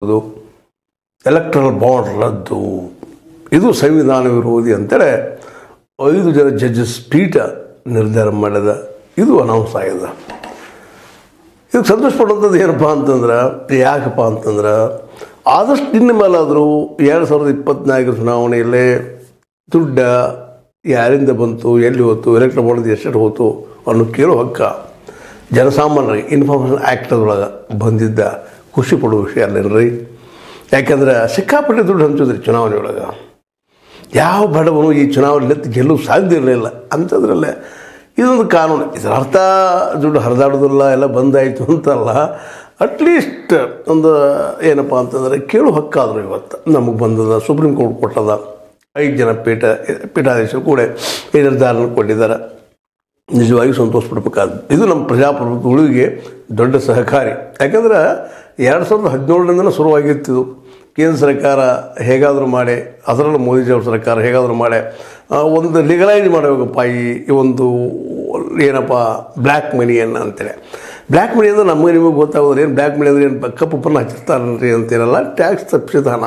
Electoral bond ರದ್ದು, ಇದು ಸಂವಿಧಾನ ವಿರೋಧಿ ಅಂತೇಳಿ 5 ಜನ ಜಡ್ಜಸ್ ಪೀಠ ನಿರ್ಧಾರ ಮಾಡಿದ. ಇದು ಅನೌನ್ಸ್ ಆಗಿದೆ. ಇದಕ್ಕೆ ಸಂತೋಷ ಪಡುವಂಥದ್ದು ಏನಪ್ಪ ಅಂತಂದ್ರೆ, ಯಾಕಪ್ಪ ಅಂತಂದ್ರೆ ಆದಷ್ಟು ಇನ್ನು ಮೇಲಾದರೂ 2024 ಚುನಾವಣೆಯಲ್ಲೇ ದುಡ್ಡ ಯಾರಿಂದ ಬಂತು, ಎಲ್ಲಿ ಹೋಯ್ತು, ಎಲೆಕ್ಟ್ರಲ್ ಬಾಂಡ್ ಎಷ್ಟು ಹೋಯ್ತು ಅನ್ನೋ ಕೇಳೋ ಹಕ್ಕ ಜನಸಾಮಾನ್ಯರಿಗೆ ಇನ್ಫಾರ್ಮೇಷನ್ ಆ್ಯಕ್ಟದೊಳಗೆ ಬಂದಿದ್ದ ಖುಷಿ ಪಡುವ ವಿಷಯ ಅಲ್ಲೇನ್ರಿ. ಯಾಕೆಂದ್ರೆ ಸಿಕ್ಕಾಪಟ್ಟೆ ದುಡ್ಡು ಹಂಚಿದ್ರಿ ಚುನಾವಣೆ ಒಳಗೆ. ಯಾವ ಬಡವನು ಈ ಚುನಾವಣೆ ಗೆಲ್ಲುವ ಸಾಧ್ಯ ಇರಲಿಲ್ಲ. ಅಂಥದ್ರಲ್ಲೇ ಇದೊಂದು ಕಾನೂನು. ಇದರ ಅರ್ಥ ದುಡ್ಡು ಹರಿದಾಡೋದಿಲ್ಲ, ಎಲ್ಲ ಬಂದಾಯಿತು ಅಂತಲ್ಲ. ಅಟ್ಲೀಸ್ಟ್ ಒಂದು ಏನಪ್ಪ ಅಂತಂದರೆ ಕೇಳೋ ಹಕ್ಕಾದರೂ ಇವತ್ತು ನಮಗೆ ಬಂದದ. Supreme court ಕೊಟ್ಟದ. 5 ಜನ ಪೀಠಾಧೀಶರು ಕೂಡ ಈ ನಿರ್ಧಾರನ ಕೊಟ್ಟಿದ್ದಾರೆ. ನಿಜವಾಗಿ ಸಂತೋಷ ಪಡಬೇಕಾದ. ಇದು ನಮ್ಮ ಪ್ರಜಾಪ್ರಭುತ್ವ ಉಳಿವಿಗೆ ದೊಡ್ಡ ಸಹಕಾರಿ. ಯಾಕಂದ್ರೆ 2017ರಿಂದಲೂ ಶುರುವಾಗಿರ್ತಿದ್ದು. ಕೇಂದ್ರ ಸರ್ಕಾರ ಹೇಗಾದರೂ ಮಾಡಿ, ಅದರಲ್ಲೂ ಮೋದಿಜಿಯವ್ರ ಸರ್ಕಾರ ಹೇಗಾದರೂ ಮಾಡಿ ಒಂದು ಲೀಗಲೈಸ್ ಮಾಡಬೇಕಪ್ಪ ಈ ಒಂದು ಏನಪ್ಪ ಬ್ಲ್ಯಾಕ್ ಮನಿಯನ್ನು ಅಂತೇಳಿ. ಬ್ಲ್ಯಾಕ್ ಮನಿ ಅಂದರೆ ನಮಗೆ ನಿಮಗೆ ಗೊತ್ತಾಗೋದ್ರೆ ಏನು ಬ್ಲ್ಯಾಕ್ ಮನಿ ಅಂದರೆ ಏನು ಕಪ್ಪು ಪನ್ನ ಹಚ್ಚಿರ್ತಾರನ್ರಿ ಅಂತೇನಲ್ಲ. ಟ್ಯಾಕ್ಸ್ ತಪ್ಪಿಸಿದ ಹಣ,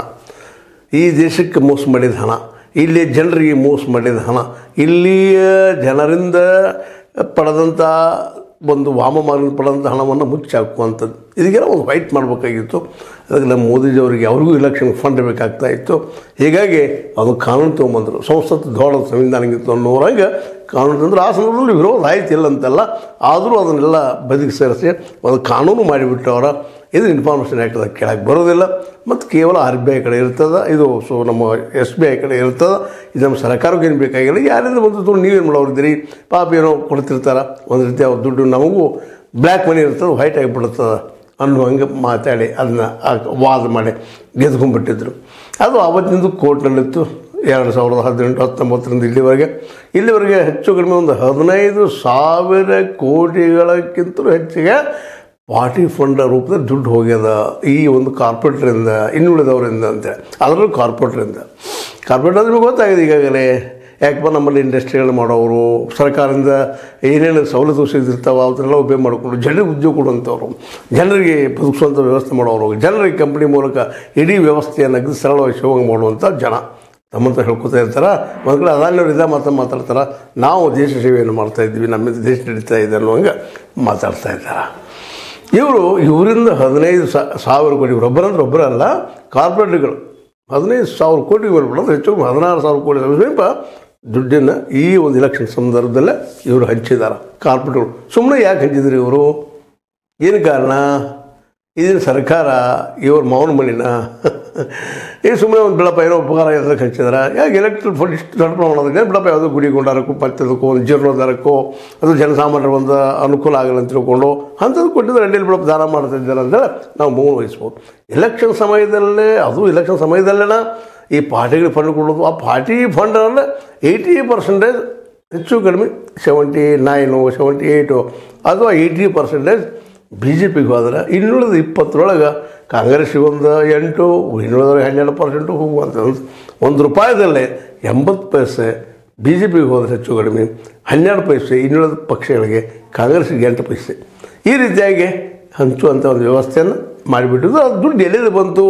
ಈ ದೇಶಕ್ಕೆ ಮೋಸ ಮಾಡಿದ ಹಣ, ಇಲ್ಲಿ ಜನರಿಗೆ ಮೋಸ ಮಾಡಿದ ಹಣ, ಇಲ್ಲಿಯ ಜನರಿಂದ ಪಡೆದಂಥ ಒಂದು ವಾಮಮಾರ್ಗದಿಂದ ಪಡೆದಂಥ ಹಣವನ್ನು ಮುಚ್ಚಿ ಹಾಕುವಂಥದ್ದು. ಇದಕ್ಕೆಲ್ಲ ಒಂದು ಫೈಟ್ ಮಾಡಬೇಕಾಗಿತ್ತು. ಅದಕ್ಕೆ ನಮ್ಮ ಮೋದಿಜಿಯವರಿಗೆ ಅವ್ರಿಗೂ ಇಲೆಕ್ಷನ್ ಫಂಡ್ ಬೇಕಾಗ್ತಾ ಇತ್ತು. ಹೀಗಾಗಿ ಅದು ಕಾನೂನು ತೊಗೊಂಬಂದರು. ಸಂಸತ್ತು ದೊಡ್ಡ ಸಂವಿಧಾನಕ್ಕಿತ್ತು ಅನ್ನೋರಾಗ ಕಾನೂನು ತಂದ್ರೆ ಆ ಸಂದರ್ಭದಲ್ಲಿ ವಿರೋಧ ಆಯ್ತಿಲ್ಲ ಅಂತಲ್ಲ. ಆದರೂ ಅದನ್ನೆಲ್ಲ ಬದಿಗೆ ಸೇರಿಸಿ ಒಂದು ಕಾನೂನು ಮಾಡಿಬಿಟ್ಟು ಅವರ ಇದು ಇನ್ಫಾರ್ಮೇಷನ್ ಆ್ಯಕ್ಟದ ಕೆಳಗೆ ಬರೋದಿಲ್ಲ. ಮತ್ತು ಕೇವಲ RBI ಕಡೆ ಇರ್ತದೆ. ಇದು ನಮ್ಮ SBI ಕಡೆ ಇರ್ತದೆ. ಇದು ನಮ್ಮ ಸರ್ಕಾರಕ್ಕೆ ಏನು ಬೇಕಾಗಿಲ್ಲ. ಯಾರಿಂದ ಬಂದು ದುಡ್ಡು ನೀವೇನು ಮಾಡೋರಿದ್ದೀರಿ, ಪಾಪ ಏನೋ ಕೊಡ್ತಿರ್ತಾರೆ. ಒಂದು ರೀತಿ ಅವ್ರ ದುಡ್ಡು ನಮಗೂ ಬ್ಲ್ಯಾಕ್ ಮನಿ ಇರ್ತದೆ, ವೈಟ್ ಆಗಿಬಿಡ್ತದೆ ಅನ್ನೋ ಹಂಗೆ ಮಾತಾಡಿ ಅದನ್ನ ವಾದ ಮಾಡಿ ಗೆದ್ಕೊಂಡ್ಬಿಟ್ಟಿದ್ರು. ಅದು ಆವತ್ತಿನಿಂದ ಕೋರ್ಟ್ನಲ್ಲಿತ್ತು. 2018-19 ಇಲ್ಲಿವರೆಗೆ ಹೆಚ್ಚು ಕಡಿಮೆ ಒಂದು 15,000 ಕೋಟಿಗಳಕ್ಕಿಂತಲೂ ಹೆಚ್ಚಿಗೆ ಪಾರ್ಟಿ ಫಂಡ್ ರೂಪದಲ್ಲಿ ದುಡ್ಡು ಹೋಗ್ಯದ ಈ ಒಂದು ಕಾರ್ಪೊರೇಟ್ರಿಂದ, ಇನ್ನುಳಿದವರಿಂದ ಅಂತೇಳಿ. ಅದರಲ್ಲೂ ಕಾರ್ಪೊರೇಟ್ರಿಂದ ನಿಮಗೆ ಗೊತ್ತಾಗಿದೆ ಈಗಾಗಲೇ. ಯಾಕಪ್ಪ ನಮ್ಮಲ್ಲಿ ಇಂಡಸ್ಟ್ರಿಗಳು ಮಾಡೋರು, ಸರ್ಕಾರದಿಂದ ಏನೇನು ಸವಲತ್ತು ಸಿಗ್ತಿರ್ತಾವೆ ಅವನ್ನೆಲ್ಲ ಉಪಯೋಗ ಮಾಡಿಕೊಂಡು ಜನರಿಗೆ ಉದ್ಯೋಗ ಕೊಡುವಂಥವ್ರು, ಜನರಿಗೆ ಬದುಕಿಸುವಂಥ ವ್ಯವಸ್ಥೆ ಮಾಡೋರು, ಜನರಿಗೆ ಕಂಪ್ನಿ ಮೂಲಕ ಇಡೀ ವ್ಯವಸ್ಥೆಯನ್ನು ಸರಳವಾಗಿ ಶಿವಂಗ ಮಾಡುವಂಥ ಜನ ನಮ್ಮಂತ ಹೇಳ್ಕೊತಾ ಇರ್ತಾರೆ. ಒಂದು ಕಡೆ ಅದಾನ್ಯವ್ರು ಮಾತಾಡ್ತಾರೆ, ನಾವು ದೇಶ ಸೇವೆಯನ್ನು ಮಾಡ್ತಾಯಿದ್ವಿ, ನಮ್ಮಿಂದ ದೇಶ ನಡೀತಾ ಇದೆ ಅನ್ನುವಂಗೆ ಮಾತಾಡ್ತಾ ಇದ್ದಾರೆ. ಇವರಿಂದ 15,000 ಕೋಟಿ, ಒಬ್ಬರಲ್ಲ ಕಾರ್ಪೊರೇಟ್ಗಳು 15,000 ಕೋಟಿ ಬರ್ಬಿಡೋದು. ಹೆಚ್ಚು 16,000 ಕೋಟಿ ಸಮೀಪ ದುಡ್ಡನ್ನು ಈ ಒಂದು ಇಲೆಕ್ಷನ್ ಸಂದರ್ಭದಲ್ಲೇ ಇವರು ಹಂಚಿದ್ದಾರೆ. ಕಾರ್ಪೊರೇಟ್ಗಳು ಸುಮ್ಮನೆ ಯಾಕೆ ಹಂಚಿದ್ರು ಇವರು? ಏನು ಕಾರಣ? ಇದನ್ನು ಸರ್ಕಾರ ಇವ್ರ ಮೌನ ಮಣಿನ ಈ ಸುಮ್ಮನೆ ಒಂದು ಬಿಡಪ್ಪ ಏನೋ ಉಪಕಾರ ಇರೋದಕ್ಕೆ ಹಂಚಿದಾರೆ. ಯಾಕೆ ಎಲೆಕ್ಟ್ರಿಕ್ ಫಂಡ್ ಇಷ್ಟು ದೊಡ್ಡ ಪ್ರಮಾಣದಾಗ ಬಿಡಪ್ಪ ಯಾವುದೋ ಗುಡಿ ಗೊಂಡಾರಕ್ಕೂ ಪತ್ತದಕ್ಕೋ ಒಂದು ಜೀರ್ಣೋದ್ಧಾರಕ್ಕೋ ಅದು ಜನಸಾಮಾನ್ಯರ ಒಂದು ಅನುಕೂಲ ಆಗಲ್ಲ ಅಂತ ತಿಳ್ಕೊಂಡು ಅಂಥದ್ದು ಕೊಟ್ಟಿದ್ರೆ ಅಡ್ಡಿಯಲ್ಲಿ ಬಿಡಪ್ಪ ದಾನ ಮಾಡ್ತಿದ್ದಾರೆ ಅಂತೇಳಿ ನಾವು ಮೌನ ವಹಿಸ್ಬೋದು. ಎಲೆಕ್ಷನ್ ಸಮಯದಲ್ಲೇ ಈ ಪಾರ್ಟಿಗೆ ಫಂಡ್ ಕೊಡೋದು. ಆ ಪಾರ್ಟಿ ಫಂಡಲ್ಲೇ 80% ಹೆಚ್ಚು ಕಡಿಮೆ 79, 78 ಅಥವಾ 80% BJPಗೆ ಹೋದ್ರೆ, ಇನ್ನುಳಿದ 20 ಕಾಂಗ್ರೆಸ್ಸಿಗೆ ಒಂದು 8, ಇನ್ನುಳಿದವ್ರಿಗೆ 12% ಹೋಗುವಂಥದ್ದು. ₹1 80 ಪೈಸೆ BJPಗೆ ಹೋದರೆ ಹೆಚ್ಚು ಕಡಿಮೆ 12 ಪೈಸೆ ಇನ್ನುಳಿದ ಪಕ್ಷಗಳಿಗೆ, ಕಾಂಗ್ರೆಸ್ಸಿಗೆ 8 ಪೈಸೆ. ಈ ರೀತಿಯಾಗಿ ಹಂಚುವಂಥ ಒಂದು ವ್ಯವಸ್ಥೆಯನ್ನು ಮಾಡಿಬಿಟ್ಟಿದ್ದು. ಅದು ದುಡ್ಡು ಎಲ್ಲಿಂದ ಬಂತು?